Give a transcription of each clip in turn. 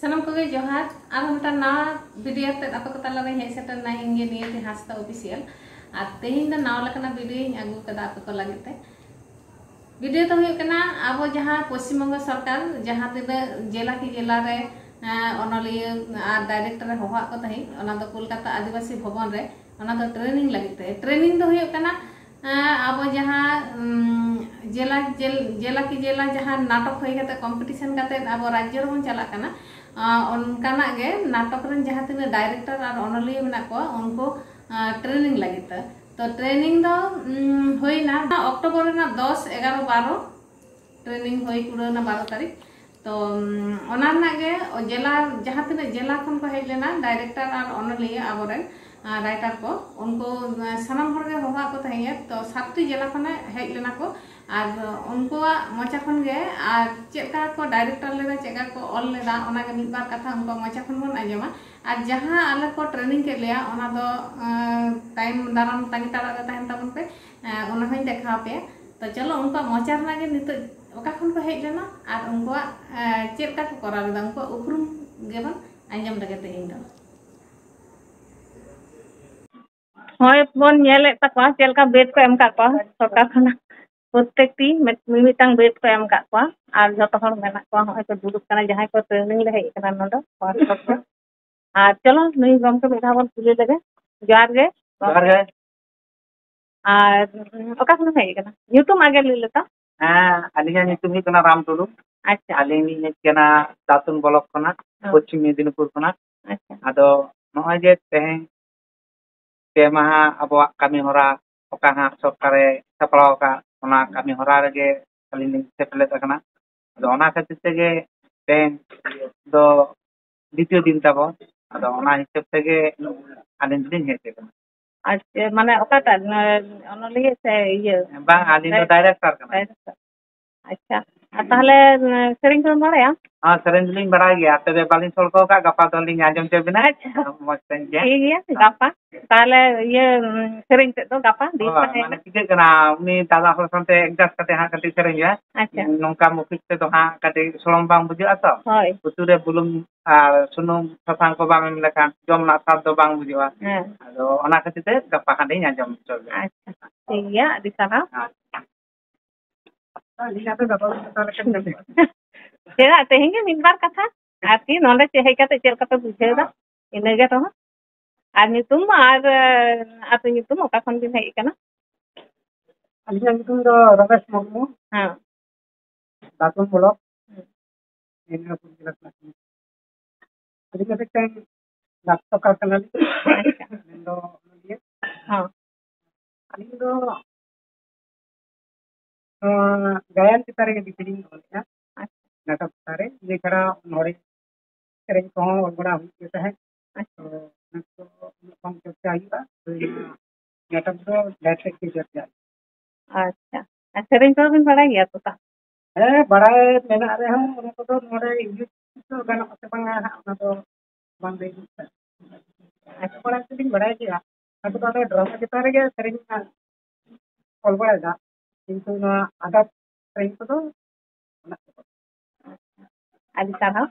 सनम को जोहार और मिटा नवा वीडियो ते आप को तला रे हेज सेटर ना इंगे नियति हास्ता ऑफिशियल आ तेहिन द नाव लकना वीडियो अगु कदा आप को लगिते वीडियो तो हुई कना अब जहां पश्चिम बंग सरकार जहां तिना जिला की जिला रे अनलिया और डायरेक्टर होहा को तही ओना दो कोलकाता आदिवासी भवन रे ओना दो ट्रेनिंग लगिते ट्रेनिंग दो हुई कना अब जहां जिला की जिला जहां नाटक होई कते कंपटीशन कते अब राज्य रे चला कना उनकाना गे नाटक रन जहां तिना डायरेक्टर और अनलिया मेना को उनको ट्रेनिंग लगिते तो ट्रेनिंग दो होइना अक्टोबर ना 10 11 12 ट्रेनिंग होई पुराना 12 तारीख तो ओना ना गे जिला जहां तिना जिला खन को हेज लेना डायरेक्टर और अनलिया आबोरेन राइटर को उनको सनम हर गे होगा को तहिया तो 7टी जिला खने हेज लेना को और उनको मचा खन गे और चेका को डायरेक्टर लेदा चेका को ऑल लेदा ओना गे मिद बार कथा उनको मचा खन बन आजमा और जहां आले को ट्रेनिंग के लिया ओना दो टाइम दाराम तांगी ताड़ा रे तहन तबन पे ओना हई देखा पे तो चलो उनको मचा रना गे नित ओका खन को हेज लेना और उनको चेका को करा लेदा उनको उपरुम गेबन आंजम लगे तेहिन दो होय बन नेले तकवा चेलका बेड को एम का सरकार खाना प्रत्येकटी मिमिटांग बेड को एम का और जतो हर मेना को होय को दुदुक kana जहां को ट्रेनिंग ले हेज kana नंदो और चलो नई गम के मेधा बन खुले लगे जार गे और ओका खन हेज kana यूट्यूब आगे ले लेता हां अलिया ᱧᱩᱛᱩᱢ ᱦᱩᱭᱩᱜ ᱠᱟᱱᱟ ᱨᱟᱢ ᱴᱩᱰᱩ अच्छा ᱟᱹᱞᱤᱧ ᱞᱤᱧ ᱦᱮᱡ ᱠᱟᱱᱟ ᱫᱟᱛᱩᱱ ᱵᱞᱚᱠ ᱠᱷᱚᱱᱟᱜ ᱯᱚᱥᱪᱤᱢ ᱢᱮᱫᱽᱱᱤᱯᱩᱨ ᱠᱷᱚᱱᱟᱜ अच्छा ᱟᱫᱚ ᱱᱚᱜᱼᱚᱭ ᱡᱮ ᱛᱮᱦᱮᱧ ᱯᱮ ᱢᱟᱦᱟ ᱟᱵᱚᱣᱟᱜ ᱠᱟᱹᱢᱤ ᱦᱚᱨᱟ ᱚᱠᱟ ᱦᱟᱸᱜ ᱥᱚᱨᱠᱟᱨᱮ ᱥᱟᱯᱲᱟᱣ ᱟᱠᱟᱫ ᱚᱱᱟ ᱠᱟᱹᱢᱤ ᱦᱚᱨᱟ ᱨᱮᱜᱮ ᱟᱹᱞᱤᱧ ᱞᱤᱧ ᱥᱮᱴᱮᱨ ᱟᱠᱟᱱᱟ ᱟᱫᱚ ᱚᱱᱟ ᱠᱷᱟᱹᱛᱤᱨ ᱛᱮᱜᱮ ᱛᱮᱦᱮᱧ ᱫᱚ ᱫᱤᱛᱤᱭᱚ ᱫᱤᱱ ᱛᱟᱵᱚ ᱟᱫᱚ ᱚᱱᱟ ᱦᱤᱥᱟᱹᱵ ᱛᱮᱜᱮ ᱟᱹᱞᱤᱧ ᱫᱚᱞᱤᱧ ᱦᱮᱡ ᱟᱠᱟᱱᱟ अच्छा माने ओकाटा अनलिया से ये bang aling do director kana अच्छा ताहले सेरिंग को बाड़ाया हां सेरिंग लिंग बाड़ाय गया तबे बालिंग सोलको का गपा तो लिंग आजम चे बिना अच्छा मस्त गया ठीक है गपा ताहले ये सेरिंग ते तो गपा दी माने चिके कना उनी दादा हर संते एडजस्ट कते हां कति सेरिंग है अच्छा नोंका मुखित ते तो हां कति सोलम बांग बुझा तो होय उतुरे बुलुंग सुनुम ससांग को बांग लेखा जम ना साथ दो बांग बुझवा आदो ओना खातिर ते गपा खाने आजम चल अच्छा ठीक है अभी सारा चेरा तेहिंगे मिन बार कथा आती नोंडे चेहे कते चेल कते बुझेदा इनेगे तो आर नितुम आर आतो नितुम ओका खन बिन हेइ कना अलिया नितुम दो रमेश मुर्मू हां दातुन ब्लॉक इनका पुजिला अलिया ते डाक्टर का कना दो हां अलिया दो गायन चितारे के डिफिनिंग होया नाटक तारे लेखरा नोरे सेरेंग को बड़ा होता है तो तो कम चर्चा आईबा नाटक दो डायरेक्ट की चर्चा अच्छा सेरेंग को बिन बड़ा गया तो ता बड़ा मेना रे हम उनको तो नोरे इंग्लिश तो गाना पते पंगा ना तो बंदे अच्छा बड़ा दिन बड़ा गया अब तो ड्रामा चितारे के सेरेंग ऑल बड़ा दा किंतु ना आधा सेरेंग को तो अभी सारा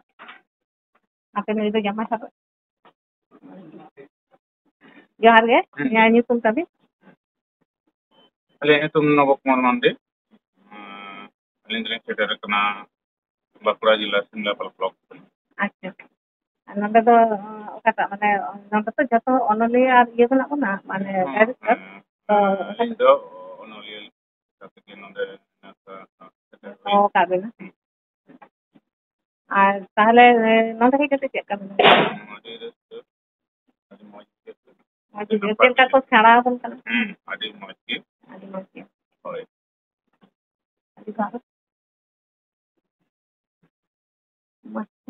आपे मेरे तो जमा सब जोहार गे न्याय तुम तभी अले तुम नव कुमार मानदे अलिंद्रेन सेटर कना बाकुड़ा जिला सिंगलापाल ब्लॉक अच्छा नंदे तो ओकाटा माने नंदे तो जतो अनलिया और ये बना कोना माने डायरेक्टर तो ओनलियल कते नंदे ओ काबिना আর তাহলে নন্দা থেকে চেক করবেন আদি তেলটা তো ছাড়া হল কেন আদি মজকে হয় আদি কার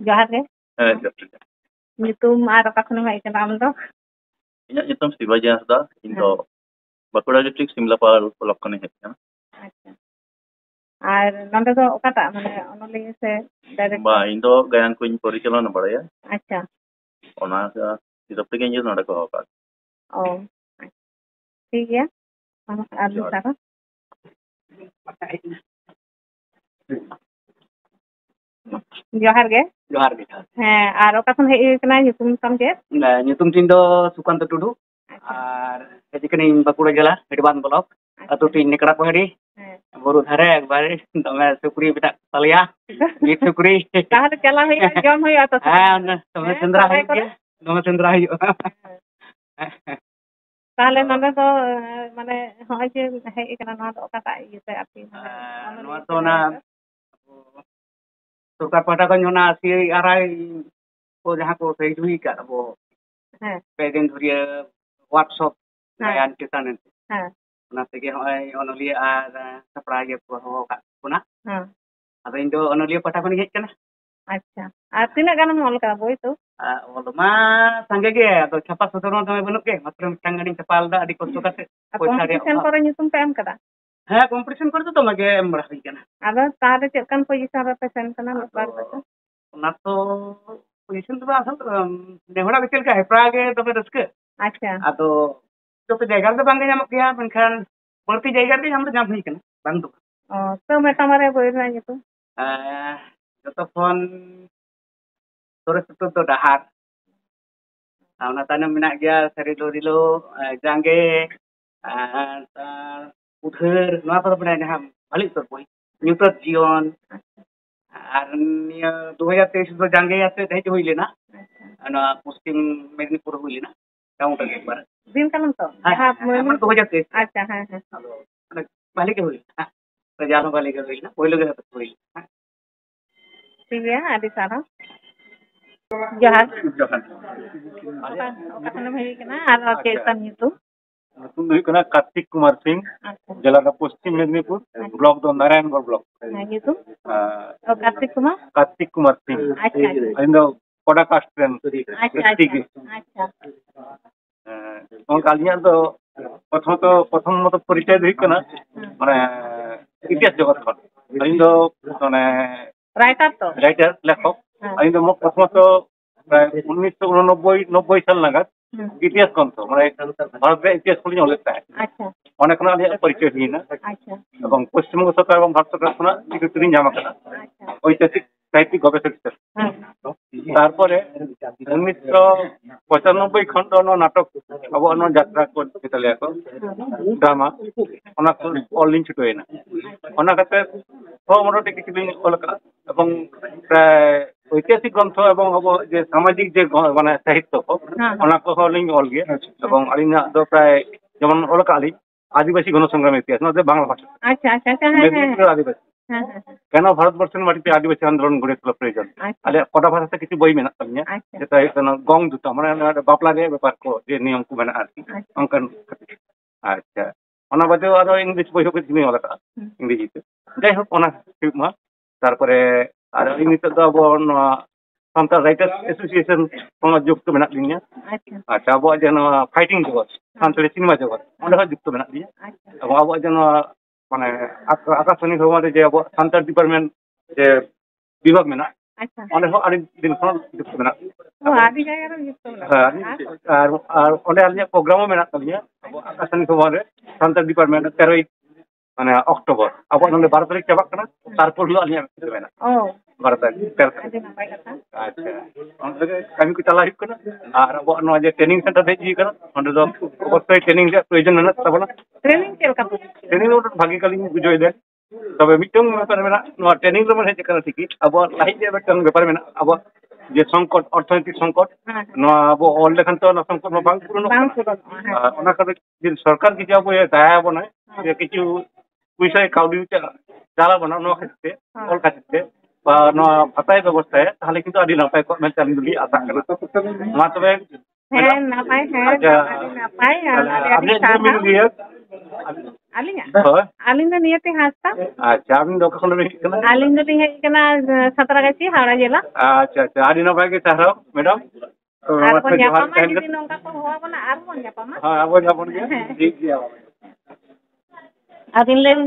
জহারে নিতুম আর কখনো হয় কেন আমরা ᱤᱧᱟᱹᱜ ᱧᱩᱛᱩᱢ ᱥᱤᱵᱟᱡᱤ ᱦᱟᱸᱥᱫᱟ ᱤᱧ ᱫᱚ ᱵᱟᱸᱠᱩᱲᱟ ᱰᱤᱥᱴᱨᱤᱠᱴ ᱥᱤᱢᱞᱟᱯᱟᱞ ᱵᱞᱚᱠ ᱠᱷᱚᱱᱤᱧ ᱦᱮᱡ ᱟᱠᱟᱱᱟ আচ্ছা আর নন্দা তো ওকাটা মানে অনলি সে ডাইরেক্ট ᱵᱟ ᱤᱧ ᱫᱚ ᱜᱟᱭᱟᱱ ᱠᱚᱧ ᱯᱚᱨᱤᱪᱟᱞᱚᱱᱟ ᱵᱟᱲᱟᱭᱟ আচ্ছা ᱚᱱᱟ ᱦᱤᱥᱟᱹᱵ ᱛᱮᱜᱮ ᱤᱧ ᱱᱚᱰᱮ ᱠᱚ ᱦᱚᱦᱚ ᱟᱠᱟᱫ ও ঠিক গিয়া আর সারা जोहार गे जोहार गे ᱦᱮᱸ ᱟᱨ ᱚᱠᱟ ᱠᱷᱚᱱ ᱦᱮᱡ ᱠᱟᱱᱟ ᱧᱩᱛᱩᱢ ᱛᱟᱢ ᱪᱮᱫ? ᱧᱩᱛᱩᱢ ᱛᱤᱧ ᱫᱚ ᱥᱩᱠᱟᱱᱛᱚ ᱴᱩᱰᱩ ᱟᱨ ᱦᱮᱡ ᱠᱟᱹᱱᱟᱹᱧ ᱵᱟᱸᱠᱩᱲᱟ ᱡᱮᱞᱟ ᱦᱮᱰᱵᱟᱸᱫ ᱵᱞᱚᱠ ᱟᱛᱳ ᱴᱤᱧ ᱱᱮᱠᱲᱟ ᱯᱟᱦᱟᱲᱤ ᱵᱩᱨᱩ ᱫᱷᱟᱨᱮ ᱮᱠᱵᱟᱨᱮ ᱫᱚᱢᱮ ᱥᱩᱠᱨᱤ ᱢᱮᱱᱟᱜ ᱛᱟᱞᱮᱭᱟ ᱵᱤᱨ ᱥᱩᱠᱨᱤ ᱛᱟᱦᱞᱮ ᱪᱟᱞᱟᱣ ᱦᱩᱭᱩᱜᱼᱟ ᱡᱚᱢ ᱦᱩᱭᱩᱜᱼᱟ ᱛᱚ ᱦᱮᱸ ᱫᱚᱢᱮ ᱥᱮᱸᱫᱽᱨᱟ ᱦᱩᱭᱩᱜ ᱜᱮᱭᱟ ᱫᱚᱢᱮ ᱥᱮᱸᱫᱽᱨᱟ ᱦᱩᱭᱩᱜᱼᱟ ᱛᱟᱦᱞᱮ ᱱᱚᱰᱮ ᱫᱚ ᱢᱟᱱᱮ ᱦᱚᱸᱜᱼᱚᱭ ᱡᱮ ᱦᱮᱡ ᱠᱟᱱᱟ ᱱᱚᱣᱟ ᱫᱚ ᱚᱠᱟᱴᱟᱜ ᱤᱭᱟᱹᱛᱮ ᱟᱨᱠᱤ ᱱᱚᱣᱟ ᱫᱚ ᱚᱱᱟ सरकार पाहटा खन ᱚᱱᱟ CRI को जहाँ को शहीद हुई का वो पे दिन धुरिया वर्कशॉप गायन चेतन ᱚᱱᱟ ᱛᱮᱜᱮ ᱦᱚᱸᱜᱼᱚᱭ ᱚᱱᱚᱞᱤᱭᱟᱹ ᱟᱨ ᱥᱟᱯᱲᱟᱣᱤᱭᱟᱹ ᱠᱚ ᱦᱚᱦᱚ ᱟᱠᱟᱫ ᱵᱚᱱᱟ ᱟᱫᱚ ᱤᱧ ᱫᱚ ᱚᱱᱚᱞᱤᱭᱟᱹ ᱯᱟᱦᱴᱟ ᱠᱷᱚᱱᱤᱧ ᱦᱮᱡ ᱠᱟᱱᱟ ᱟᱪᱪᱷᱟ ᱟᱨ ᱛᱤᱱᱟᱹᱜ ᱜᱟᱱᱮᱢ ᱚᱞ ᱠᱟᱫᱟ ᱵᱳᱭ ᱛᱚ ᱚᱞ ᱢᱟ ᱥᱟᱸᱜᱮ ᱜᱮ ᱟᱫᱚ ᱪᱷᱟᱯᱟ ᱥᱚᱫᱚᱨ ᱦᱚᱸ ᱫᱚᱢᱮ ᱵᱟᱹᱱᱩᱜ ᱜᱮ ᱢᱟᱛᱨᱚ ᱢᱤᱫᱴᱟᱝ ᱜᱟᱱᱤᱧ ᱪᱷᱟᱯᱟ ᱞᱮᱫᱟ ᱟᱹᱰᱤ ᱠᱚᱥᱴᱚ ᱠᱟᱛᱮ ᱠᱚᱢᱯᱤᱴᱤᱥᱚᱱ ᱠᱚᱨᱮ ᱧᱩᱛᱩᱢ ᱯᱮ ᱮᱢ ᱠᱟᱫᱟ ᱦᱮᱸ ᱠᱚᱢᱯᱤᱴᱤᱥᱚᱱ ᱠᱚᱨᱮ ᱫᱚ ᱫᱚᱢᱮ ᱜᱮ ᱮᱢ ᱵᱟᱲᱟ ᱦᱩᱭ ᱠᱟᱱᱟ ᱟᱫᱚ ᱛᱟᱦᱞᱮ ᱪᱮᱫ ᱠᱟᱱ ᱯᱚᱡᱤᱥᱚᱱ ᱨᱮᱯᱮ ᱥᱮᱱ ᱠᱟᱱᱟ ᱢᱤᱫ ᱵᱟᱨ ᱠᱟᱛᱮ ᱚᱱᱟ ᱛᱚ ᱯᱚᱡᱤᱥᱚᱱ ᱫᱚ ᱟᱥᱚᱞ ᱱᱮᱦᱚᱲᱟᱜ ᱪᱮᱫ ᱞᱮᱠᱟ ᱦᱮᱯᱨᱟᱣ ᱜᱮ ᱫᱚᱢᱮ ᱨᱟᱹᱥᱠᱟᱹ ᱟᱪᱪᱷᱟ ᱟᱫᱚ ᱡᱚᱛᱚ ᱡᱟᱭᱜᱟ ᱨᱮᱫᱚ ᱵᱟᱝᱜᱮ ᱧᱟᱢᱚᱜ ᱜᱮᱭᱟ ᱢᱮᱱᱠᱷᱟन ᱵᱟᱹᱲᱛᱤ ᱡᱟᱭᱜᱟ ᱨᱮ ᱧᱟᱢ ᱫᱚ ᱧᱟᱢ ᱦᱩᱭ ᱠᱟᱱᱟ ᱵᱟᱝ ᱫᱚ ᱛᱚ ᱢᱤᱫᱴᱟᱝ ᱵᱟᱨᱭᱟ ᱵᱳᱭ ᱨᱮᱱᱟᱜ ᱧᱩᱛᱩᱢ ᱡᱚᱛᱚ ᱠᱷᱚᱱ ᱥᱚᱨᱮᱥ ᱩᱛᱟᱹᱨ ᱫᱚ ᱰᱟᱦᱟᱨ ᱚᱱᱟ ᱛᱟᱭᱱᱚᱢ ᱢᱮᱱᱟᱜ ᱜᱮᱭᱟ ᱥᱟᱹᱨᱤᱞᱳ ᱨᱤᱞᱳ ᱡᱟᱸᱜᱮ ᱩᱫᱷᱟᱹᱨ ᱱᱚᱣᱟ ᱠᱚᱫᱚ ᱢᱮᱱᱟᱜᱼᱟ ᱡᱟᱦᱟᱸ ᱵᱷᱟᱹᱞᱤ ᱩᱛᱟᱹᱨ ᱵᱳᱭ ᱧᱩᱛᱟᱹᱛ ᱡᱤᱭᱚᱱ ᱟᱨ ᱱᱤᱭᱟᱹ 2023 ᱫᱚ ᱡᱟᱸᱜᱮ ᱟᱛᱮ ᱦᱮᱡ ᱦᱩᱭ ᱞᱮᱱᱟ ᱱᱚᱣᱟ ᱯᱚᱥᱪᱤᱢ ᱢᱮᱫᱽᱱᱤᱯᱩᱨ ᱦᱩᱭ ᱞᱮᱱᱟ ᱴᱟউᱱ ᱨᱮ ᱮᱠবার दिन कालम तो हाँ 2023 अच्छा हाँ हाँ ᱟᱫᱚ ᱵᱷᱟᱹᱞᱤ ᱜᱮ ᱦᱩᱭ ᱨᱮᱡᱟᱞᱴ ᱦᱚᱸ ᱵᱷᱟᱹᱞᱤ ᱜᱮ ᱦᱩᱭᱱᱟ ᱯᱳᱭᱞᱳ ᱜᱮ ᱦᱩᱭ ठीक है आदि सारा जहाज जोहार ओका खन हेई कना आर के तम nyutum nyutum do kana Kartik Kumar Singh jela da Paschim Mednipur block do Narayangarh block nyutum Kartik Kumar Singh अच्छा indo koda caste ren अच्छा kalinya do प्रथम मत परिचय do kana mane इतिहास जगत खन indo mane राइटर लेखक indo mo प्रथमत প্রায় 1989 সাল নাগাদ ইতিহাস গ্রন্থ মানে ভারতের ইতিহাস গুলি অনেক তাই অনেক আলিয়া পরিচয় হইনা এবং পশ্চিমবঙ্গ সরকার এবং ভারত সরকার খনা স্বীকৃতি নিয়ে জামা কাটা ঐতিহাসিক সাহিত্যিক গবেষক হিসেবে তারপরে 1995 খন্ড নাটক আবো অন্য যাত্রা করতে ড্রামা অনেক অলিং ছুটো হইনা অনেক কাছে মোটামুটি কিছু দিন কলকাতা এবং প্রায় ঐতিহাসিক গ্রন্থ এবং যে সামাজিক যে মানে সাহিত্য অনা কলিং অল গিয়ে এবং আলিনা দো প্রায় যেমন অলকালি আদিবাসী গণসংগ্রামের ইতিহাস না বাংলা ভাষা আচ্ছা আচ্ছা আচ্ছা মেদিনীপুরের আদিবাসী কেন ভারতবর্ষের মাটিতে আদিবাসী আন্দোলন গড়ে তোলা প্রয়োজন আলে কটা ভাষাতে কিছু বই মেনা তামিয়া যেটা এখানে গং দুটো মানে বাপলা রে ব্যাপার কো যে নিয়ম কো মেনা আর কি অঙ্কন আচ্ছা অনা বাদেও আরো ইংলিশ বই হোক চিনি অলকা ইংরেজিতে যাই হোক অনা ঠিক মা তারপরে আর ইংলিশে তো আবো সান্তাল রাইটার্স অ্যাসোসিয়েশন সমাজ যুক্ত মেনা লিনিয়া আচ্ছা আবো যেন ফাইটিং জগৎ সান্তালি সিনেমা জগৎ অনেক যুক্ত মেনা লিনিয়া এবং আবো যেন মানে আকাশবাণী ভবনে যে আবো সান্তাল ডিপার্টমেন্ট যে বিভাগ মেনা অনেক আরেক দিন খন যুক্ত মেনা আদি জায়গা যুক্ত মেনা আর অনেক আলিয়া প্রোগ্রামও মেনা লিনিয়া আবো আকাশবাণী ভবনে সান্তাল ডিপার্টমেন্ট 13 মানে অক্টোবর আবো নলে 12 তারিখ চাবাক কানা তারপর হলো আলিয়া মেনা ও 12 তারিখ আচ্ছা অন্যদিকে আমি কি চালা হিক না আর আবো নয় যে ট্রেনিং সেন্টার দেই কানা অন্ড দ অবশ্যই ট্রেনিং যে প্রয়োজন না তাবনা ট্রেনিং চেলকা ট্রেনিং ওটা ভাগি কালি বুঝাই দেন তবে মিটং ব্যাপার মেনা নো ট্রেনিং রে মানে কানা ঠিকই আবো লাহি যে মিটং ব্যাপার মেনা আবো যে সংকট অর্থনৈতিক সংকট নো আবো অল লেখান তো না সংকট বাং পূরণ ওনা কারণে যে সরকার কি যাবো দায়া আবো না যে কিছু পয়সা কাউডি চালা বানা নো খাইতে অল খাইতে বা নো ভাতায় ব্যবস্থায় তাহলে কিন্তু আদি নাপায় কো মেন চালিয়ে দিলি আশা করা মা তবে হ্যাঁ নাপায় হ্যাঁ নাপায় আপনি জমি দিয়ে আলিঙ্গা আলিঙ্গা নিয়তি হাসতা আচ্ছা আপনি দোকান রে আলিঙ্গা দিন হেই কানা সাতরাগাছি হাওড়া জেলা আচ্ছা আচ্ছা আদি নাপায় কে চাহাও ম্যাডাম আর কোন জাপামা যদি নঙ্কা তো হওয়া বনা আর কোন জাপামা হ্যাঁ আবো যাবন গে ঠিক গিয়া আদিন লেন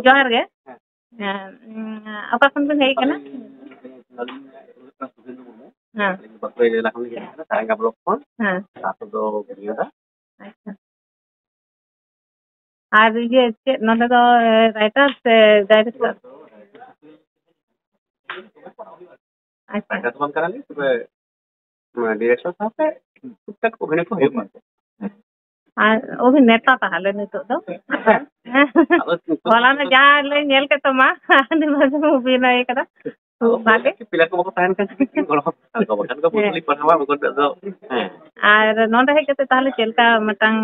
जोहार गे अपन बन हेई कना हां बकरे जिला खन गे तारंगा ब्लॉक खन हां सातो दो गिया अच्छा আর ইয়ে চেদ নন্দে তো রাইটার সে ডাইরেক্টর আচ্ছা রাইটার তো বাᱝকার আলী তবে ডিরেক্টর সাথে টুকটাক অভিনয় কো ᱦᱩᱭᱩᱜ ᱠᱟᱱᱟ আর অভিনেতা তাহলে নিতো তো বলা না যা লে নেল কে তোমা আনি মাঝে অভিনয় করা ভাগে ᱯᱤᱞᱟ ᱠᱚ ᱵᱟᱠᱚ ᱛᱟᱦᱮᱱ ᱠᱟᱱ ᱜᱚᱲᱚ ᱠᱚ ᱵᱟᱠᱷᱟᱱ ᱠᱚ ᱯᱩᱛᱞᱤ ᱯᱟᱲᱦᱟᱣᱟ ᱵᱟᱠᱚ ᱫᱚ আর নন্দে হেᱡ ᱠᱟᱛᱮ তাহলে ᱪᱮᱞᱠᱟ ᱢᱤᱫᱴᱟᱝ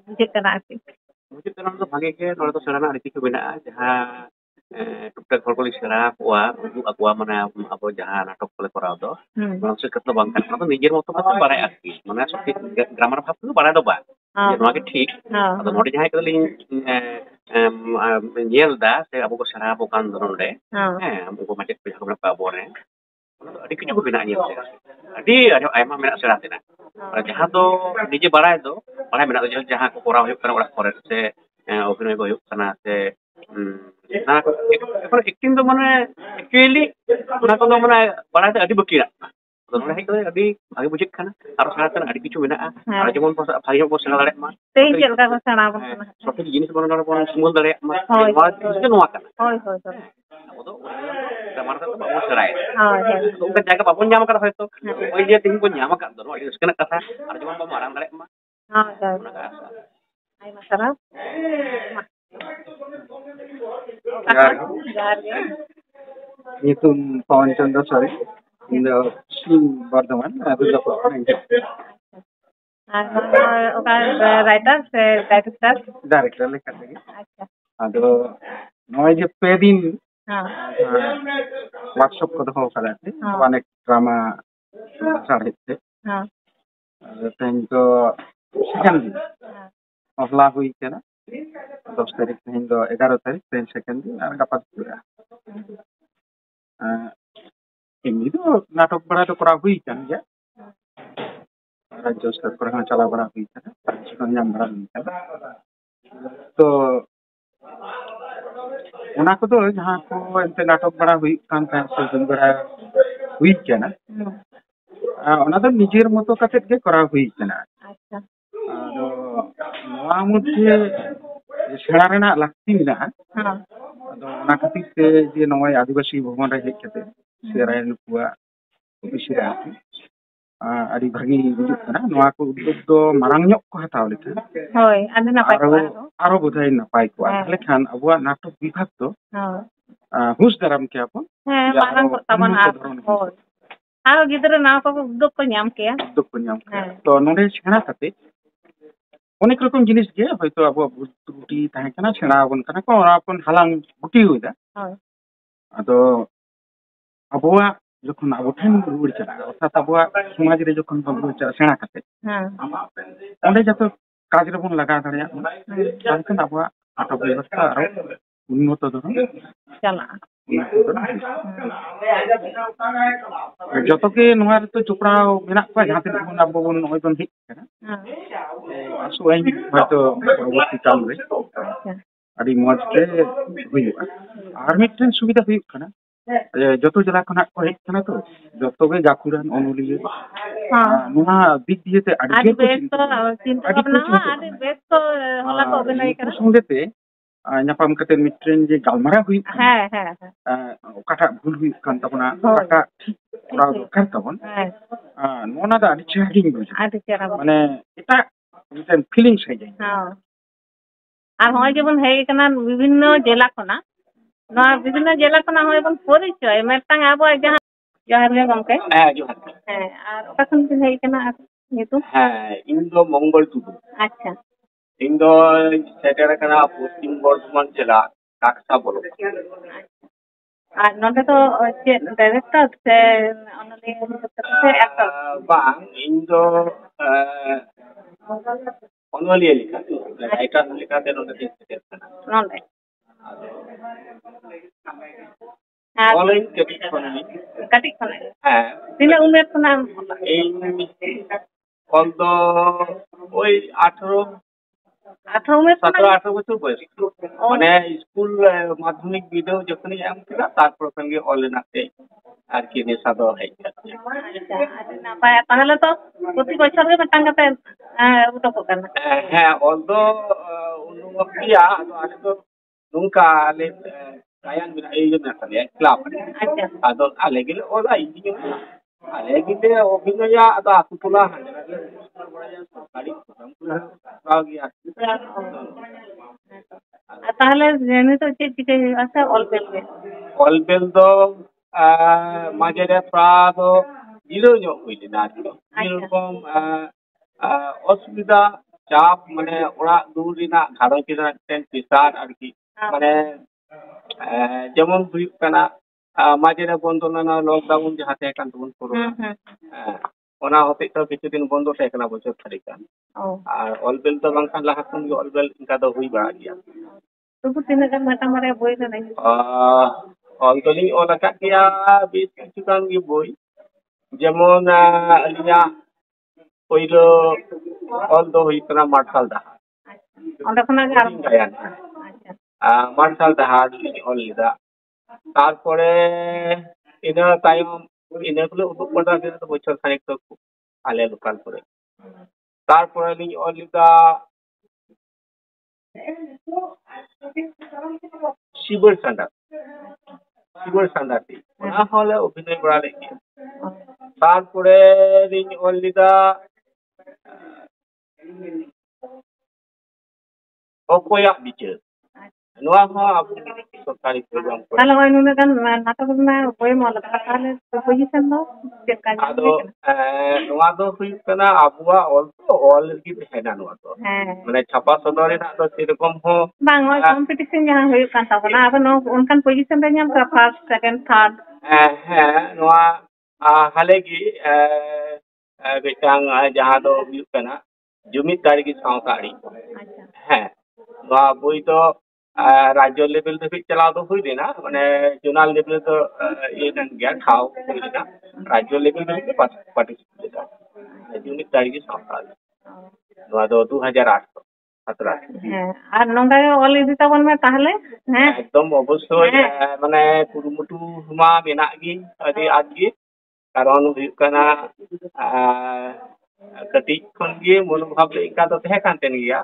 ᱵᱩᱡᱷᱟᱹᱜ ᱠᱟᱱᱟ ᱟᱨᱠᱤ ᱵᱩᱡᱷᱟᱹᱜ ᱠᱟᱱᱟ ᱫᱚ ᱵᱷᱟᱜᱮ ᱜᱮ ᱱᱚᱰᱮ ᱫᱚ ᱥᱮᱬᱟ ᱟᱹᱰᱤ ᱠᱤᱪᱷᱩ ᱢᱮᱱᱟᱜᱼᱟ ᱡᱟᱦᱟᱸ ᱴᱩᱠᱴᱟᱠ ᱦᱚᱲ ᱠᱚᱞᱤᱧ ᱥᱮᱬᱟ ᱟᱠᱚᱣᱟ ᱩᱫᱩᱜ ᱟᱠᱚᱣᱟ ᱢᱟᱱᱮ ᱟᱵᱚ ᱡᱟᱦᱟᱸ ᱱᱟᱴᱚᱠ ᱠᱚᱞᱮ ᱠᱚᱨᱟᱣ ᱫᱚ ᱚᱱᱟ ᱥᱮᱫ ᱫᱚ ᱵᱟᱝ ᱠᱟᱱᱟ ᱚᱱᱟ ᱫᱚ ᱱᱤᱡᱮᱨ ᱢᱚᱛᱚ ᱠᱟᱛᱮ ᱵᱟᱲᱟᱭ ᱟᱨᱠᱤ ᱢᱟᱱᱮ ᱥᱚᱴᱷᱤᱠ ᱜᱨᱟমার ᱵᱷᱟᱵ ᱛᱮᱫᱚ ᱵᱟᱲᱟᱭ ᱫᱚ ᱵᱟᱝ ᱱᱚᱣᱟ ᱜᱮ ᱴᱷᱤᱠ ᱟᱫᱚ ᱱᱚᱰᱮ ᱡᱟᱦᱟᱸᱭ ᱠᱚᱫᱚᱞᱤᱧ ᱧᱮᱞ ᱫᱟ ᱥᱮ ᱟᱵᱚ ᱠᱚ ᱥᱮᱬᱟ ᱟᱵᱚ ᱠᱟᱱ ᱫᱚ ᱱᱚᱰᱮ ᱟᱵᱚ ᱢᱟᱪᱮᱫ ᱠᱚ ᱡᱟᱦᱟᱸ ᱠᱚ ᱢᱮᱱᱟᱜ ᱠᱚᱣᱟ ᱟᱵᱚᱨᱮᱱ ᱟᱹᱰᱤ ᱠᱤᱪᱷᱩ ᱠᱚ ᱢᱮᱱᱟᱜᱼᱟ ᱧᱮᱞ ᱛᱮ ᱟᱹᱰᱤ ᱟᱭᱢᱟ ᱢᱮᱱᱟᱜ ᱥᱮᱬᱟ ᱛᱮᱱᱟᱜ ᱡᱟᱦᱟᱸ ᱫᱚ ᱱᱤᱡᱮ ᱵᱟᱲᱟᱭ ᱢᱮᱱᱟᱜ ᱫᱚ ᱡᱟᱦᱟᱸ ᱠᱚ ᱠᱚᱨᱟᱣ ᱦᱩᱭᱩᱜ ᱠᱟᱱᱟ ᱚᱲᱟᱜ ᱠᱚᱨᱮ ᱥᱮ অভিনয় ᱦᱩᱭᱩᱜ ᱠᱟᱱᱟ ᱥᱮ এখন একটিং ᱫᱚ ᱢᱟᱱᱮ ᱮᱠᱪᱩᱭᱮᱞᱤ ᱚᱱᱟ ᱠᱚᱫᱚ ᱢᱟᱱᱮ ᱵᱟᱲᱟᱭ ᱫᱚ ᱟᱹᱰᱤ ᱵᱟᱹᱠᱤ ᱢᱮᱱᱟᱜ ᱟᱫᱚ ᱱᱚᱰᱮ ᱦᱮᱡ ᱠᱟᱛᱮ ᱟᱹᱰᱤ ᱵᱷᱟᱜᱮ ᱵᱩᱡᱷᱟᱹᱜ ᱠᱟᱱᱟ ᱟᱨ ᱥᱮᱬᱟ ᱛᱮᱱᱟᱜ ᱟᱹᱰᱤ ᱠᱤᱪᱷᱩ ᱢᱮᱱᱟᱜᱼᱟ ᱟᱨ ᱡᱮᱢᱚᱱ ᱵᱷᱟᱜᱮ ᱧᱚᱜ ᱵᱚ ᱥᱮᱬᱟ ᱫᱟᱲᱮᱭᱟᱜ ᱢᱟ ᱛᱮᱦᱮᱧ ᱪᱮᱫ ᱞᱮᱠᱟ ᱠᱚ ᱥᱮᱬᱟ ᱟᱵᱚᱱ ᱠᱟᱱᱟ ᱥᱚᱴᱷᱤᱠ ᱡᱤᱱᱤᱥ ᱵᱚᱱ ᱱᱚᱰᱮ ᱵᱚᱱ ᱥᱩᱢᱩᱞ ᱫᱟᱲᱮᱭᱟᱜ ᱢᱟ ᱱᱚᱣᱟ ᱡᱤᱱᱤᱥ ᱜᱮ ᱱᱚᱣᱟ ᱠᱟᱱᱟ ᱦᱳᱭ ᱦᱳᱭ ᱦᱳᱭ ᱟᱵᱚ ᱫᱚ ᱜᱨᱟᱢᱟর ᱛᱮ ᱵᱟᱵᱚᱱ ᱥᱮᱬᱟᱭᱟ ᱦᱳᱭ ᱚᱱᱠᱟ ᱡᱟᱭᱜᱟ ᱵᱟᱵᱚᱱ ᱧᱟᱢ ᱟᱠᱟᱫᱟ ᱦᱚᱭᱛᱚ ᱳই ᱡᱮ ᱛᱮᱦᱮᱧ ᱵᱚᱱ ᱧᱟᱢ ᱟᱠᱟᱫ ᱫᱚ ᱟᱹᱰᱤ ᱨᱟᱹᱥᱠᱟᱹ ᱨᱮᱱᱟᱜ ᱠᱟᱛᱷᱟ ᱟᱨ ᱡᱮᱢᱚᱱ ᱵᱚᱱ ᱢᱟᱲᱟᱝ ᱫᱟᱲᱮᱭᱟᱜ ᱢᱟ ᱦᱳᱭ ᱦᱳᱭ ᱚᱱᱟ ᱟᱥᱟ ᱟᱭᱢᱟ ᱥᱟᱨᱦᱟᱣ ᱡᱚᱦᱟᱨ ᱜᱮ nyutum Pawan Chandra Sari in the Pashchim Bardhaman, Durgapur. আর ওকা রাইটার সে ডাইরেক্টর Director লেখা থেকে আচ্ছা আদো নয় যে পেদিন হ্যাঁ ওয়ার্কশপ কত হওয়া কালে অনেক ড্রামা ছাড়াইছে হ্যাঁ তেন তো সেকেন্ড দিন হলা হুই কেনা 10 তারিখ তেন তো 11 তারিখ তেন সেকেন্ড দিন আর গাপা এমনি তো নাটক বড়া তো করা হুই কেন যে রাজ্য স্তর করে চালা বড়া হুই কেন পারমিশন নাম বড়া হুই কেন তো ওনা কো তো যাহা কো এতে নাটক বড়া হুই কান কান সে দিন বড়া হুই কেন ওনা তো নিজের মতো কাতে গে করা হুই কেন আচ্ছা আদো নোয়া মধ্যে সেরা রেনা লাক্তি মিনা হ্যাঁ আদো ওনা খাতির তে যে নয় আদিবাসী ভবন রে হেজ কেতে সেরাই নুকুয়া অফিসে আছি আদি ভাগি বুঝুক কানা নোয়া কো উদ্যোগ তো Marang ñok ko hataw lekha হয় আদি না পাই aro bodhai napai ko lekhan abua natok bibhag to হ্যাঁ হুশ daram ke apon হ্যাঁ মারাং ko taban আর হয় আর গিদরে না কো উদ্যোগ ko ñam ke উদ্যোগ ko ñam to node সেনা kate অনেক রকম জিনিস গে হয়তো আবু ত্রুটি তাহে কানা সেনা আবন কানা ko ora apon halang buti huida ado abuwa যখন আবু ঠেন রুড় চালা অর্থাৎ আবুয়া সমাজ রে যখন বলবো সেনা কাতে অনেক যত কাজ রে বন লাগা দাঁড়িয়া তাহলে আবুয়া নাটক ব্যবস্থা আরো উন্নত ধরন চালা যতকে নোয়ার তো চোপড়াও মেনাক পা যাতে বন আবু বন নয় বন হিট কানা আসু আই হয়তো পরবর্তী কাল রে আদি মজ তে হইবা আর মিট্রেন সুবিধা হইব কানা যত জেলা খনাক ko hej kana to joto ge gakuran onuliye nuna dik diye te adi bes to চিন্তা ভাবনা adi bes to হলা ko অভিনয় করা সঙ্গেতে nyapam kate mitren je galmara hui হ্যাঁ হ্যাঁ okata bhul hui kan tabona okata kora dokar tabon nona da adi chehring buji adi chera মানে এটা মিটেন feelings হয়ে যায় আর হয় যেমন হয়ে কানা বিভিন্ন জেলা খনা নয়া বিভিন্ন জেলা খনা হয় এবং পরিচয় মেটাং আবো যাহা জহার গে গমকে হ্যাঁ জোহার হ্যাঁ আর ওটা কোন দিন হই কানা আর নিতু হ্যাঁ ইন দো মঙ্গল টুডু আচ্ছা ইন দো সেটার কানা পশ্চিম বর্ধমান জেলা কাকসা বলো আর নতে তো যে director say only say actor bang in দো অনলি লেখা এটা লেখা দেন ওটা দেখতে কানা নলে অনলাইন কেটে ফোনে কাটি খনে হ্যাঁ তিনা উমের খনা এই কল তো ওই 18 18 उम्र 17-18 বছর বয়স মানে স্কুল মাধ্যমিক বিদেও যখনই এম কিনা তারপর সঙ্গে অল নাতে আর কি নেশা দো হেই নাপায় তাহলে তো প্রতি বছর গে মিটাং কাতে উঠোক কানা হ্যাঁ অল দো উন্নমতিয়া আদো তো nungka ale kayan mina iyo na kali club ado ale gile ola iyo ale gile obinoya ado atutula গাড়ি গিয়া তাহলে জেনে তো চিকে আছে অলবেল তো মাঝে প্রায় জিরো nyok হইলে না এরকম অসুবিধা চাপ মানে ওরা দূর রিনা ঘাড় টেন প্রেসার আর কি মানে যেমন হুইপ কানা মাঝে বন্ধ না লকডাউন যাহাতে একান তখন করোনা ওনা হতে তো কিছুদিন বন্ধ থাকে না বছর খালি কান আর অলবেল তো বাংখান লাহা কোন অলবেল ইনকা তো হুই বাড়া গিয়া তবু তিনে গান মাটা মারে বই না নাই অলদলি ওলাকা গিয়া বেশ কিছু গান গি বই যেমন আলিয়া পয়লো অল দো হুই কানা মার্শাল দাহা onda khona gar মার্শাল দাহার অলিদা তারপরে ইনা টাইম ইনাগুলো উপকরণ আছে তো বছর খানিক তো আলে লোকাল করে তারপরে নি অলিদা শিবর সান্ডাতি না হলে অভিনয় করা লেগে তারপরে নি অলিদা অপয়া বিচার নোয়া হওয়া আবু সরকারি প্রোগ্রাম করে তাহলে ওই নুনে গান নাটক না বই মল তাহলে পজিশন দাও চেক কাজ আদো নোয়া দো হুই কানা আবুয়া অল কি হেনা নোয়া তো মানে ছাপা সদরে না তো সেরকম হো bang ওই কম্পিটিশন jahan হুই কান তাবনা আবার উনকান পজিশন রে ñam কা ফার্স্ট সেকেন্ড থার্ড হ্যাঁ নোয়া হালে কি বেটাং jahan do হুই কানা জমিত দাঁড়ি কি সাঁওতাড়ি হ্যাঁ নোয়া বই তো রাজ্য লেভেল থেকে চালাও তো হুই না মানে জোনাল লেভেল তো ইয়ে দেন গিয়া খাও হুই না রাজ্য লেভেল থেকে পার্টিসিপেট জমিত দাঁড়ি কি সাঁওতাড়ি নোয়া তো 2008 হ্যাঁ আর নঙ্গা অল ইদি তাবন মে তাহলে হ্যাঁ একদম অবশ্যই মানে কুরুমুটু হুমা মেনা গি আদি আজকে কারণ হুই কানা कटी खन गे मनोभाव इनका तो तहे कान तेन गया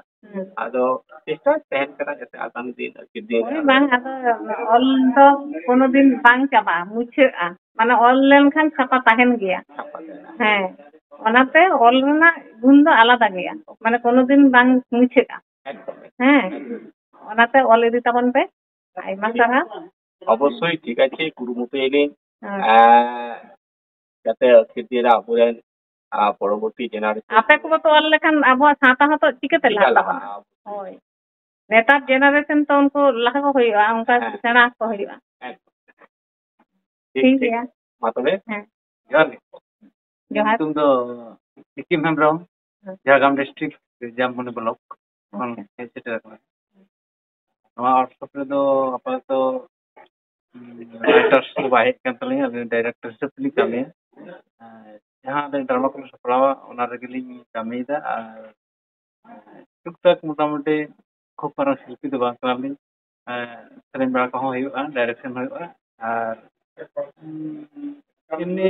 आदो चेष्टा तहन करा जते आगामी दिन के दिन bang ado অল তো কোনো দিন bang চাবা মুছেआ মানে অল লেন খান ছাপা তাহেন গিয়া হ্যাঁ ওনাতে অল না গুণ দো আলাদা গিয়া মানে কোনো দিন bang মুছেआ হ্যাঁ ওনাতে অল ইদি তাবন পে আইমা সারা অবশ্যই ঠিক আছে কুরুমুটু এলিন যাতে খিদিরা পুরেন পরবর্তী জেনারেশন আপে কো তো অল লেখান আবো সাতা হতো চিকেতে লাতা হয় নেতার জেনারেশন তো उनको লাগাবো হইবা उनका সেনা কো হইবা ঠিক আছে মাতবে হ্যাঁ জোহার তুমি তো সিকিম হেমব্রম ঝাড়গ্রাম ডিস্ট্রিক্ট জামবনি ব্লক কোন সেটা নয়া ওয়ার্কশপ রে তো আপাতত রাইটার্स को बाहर kan taling डायरेक्टर से प्ली kami जहाँ ड्रामा को सफलावा ओना रेगलिंग kami da टुकटाक मोटामुटी खूब मारां शिल्पी दो बांग kami सेरेन बड़ा को हुआ डायरेक्शन हुआ और इनने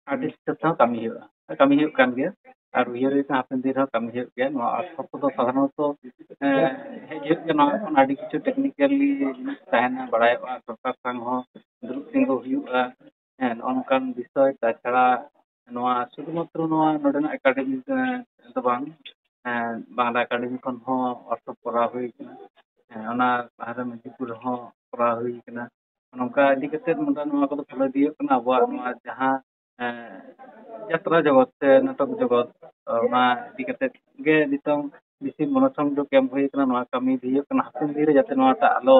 आर्टिस्ट तो kami हुआ kan गया और उयर का अपन दिन kami हुआ गया नवा सब तो साधारणत हे जे ना आदि किछु टेक्निकली ताहना बड़ायवा सरकार संग हो दुरुप तिंगो हुआ অনকান বিষয় তাছাড়া নোয়া শুধুমাত্র নোয়া নডেন একাডেমি তো বাংলা একাডেমি খন হো অর্থ করা হই কিনা ওনা হারে মজিপুর হো করা হই কিনা নঙ্কা ইদি কতে মোটা নোয়া কো ফলো দিও কিনা আবো নোয়া যাহা যাত্রা জগৎ নাটক জগৎ ওনা ইদি কতে গে দিতং বেশি মনোসংযোগ কেম হই কিনা নোয়া কামি দিও কিনা হাতেন দিরে যাতে নোয়াটা আলো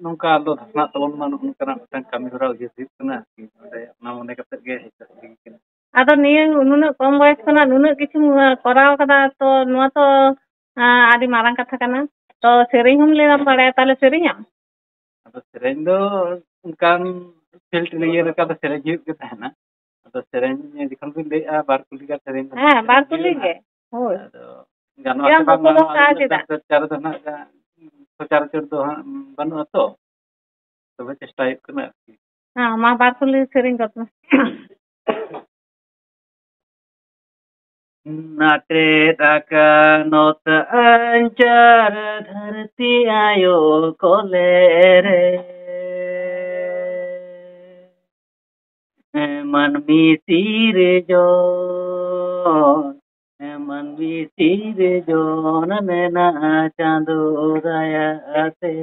nungka alo dhasna tabon man unkana mitang kami hora ujit kana na mone kate ge hita ado niye nuna kom boyos kana nuna kichu koraw kada to noa to adi marang katha kana to sereng hum le nam bada tale sereng am ado sereng do unkan field niye ka to sereng hit ke tahna ado sereng ni dikhon bin le bar kuli ka sereng ha bar kuli ge hoi ado Ganwa Yang se bang betul ka tidak? secara do na secara do banu to. Tobe chesta huyuk kana. Nah, ma barkuli sering kot. नाटे ताका नोत anchor धरती आयो कोले रे मनमी सिर जो मनमी सिर जोन नैना चांदो रायाते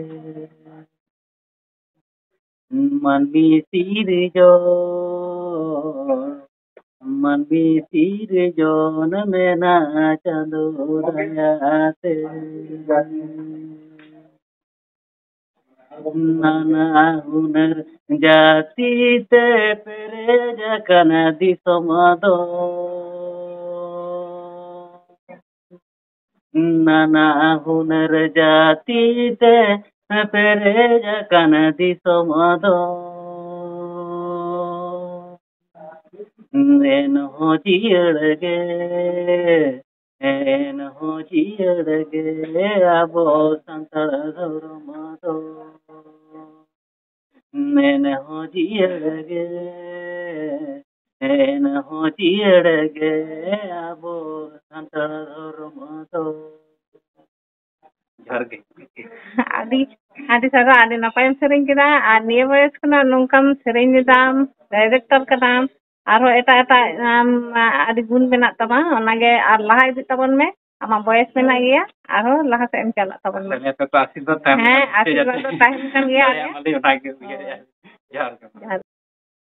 मनमी सिर जो मनमी सिर जोन नैना चांदो रायाते नाना हुनर जाति ते पेरे जकन दिसमदो नाना हुनर जाति ते पेरे जकन दिसमदो एन हो जियड़गे एन हो जियड़गे आबो संतर धर्मदो एन हो जियड़गे एन हो जियड़गे आबो संतर धर्मदो झरगे Adi sarwa adi napayam sering kita niya boyes kana nungkam sering dam director kanam arho eta adi gun menak tama onage ar laha idi tabon me ama boyes menak iya arho laha se em chalak tabon me Ternyata asin do time. asin do time kan iya Mali unagi.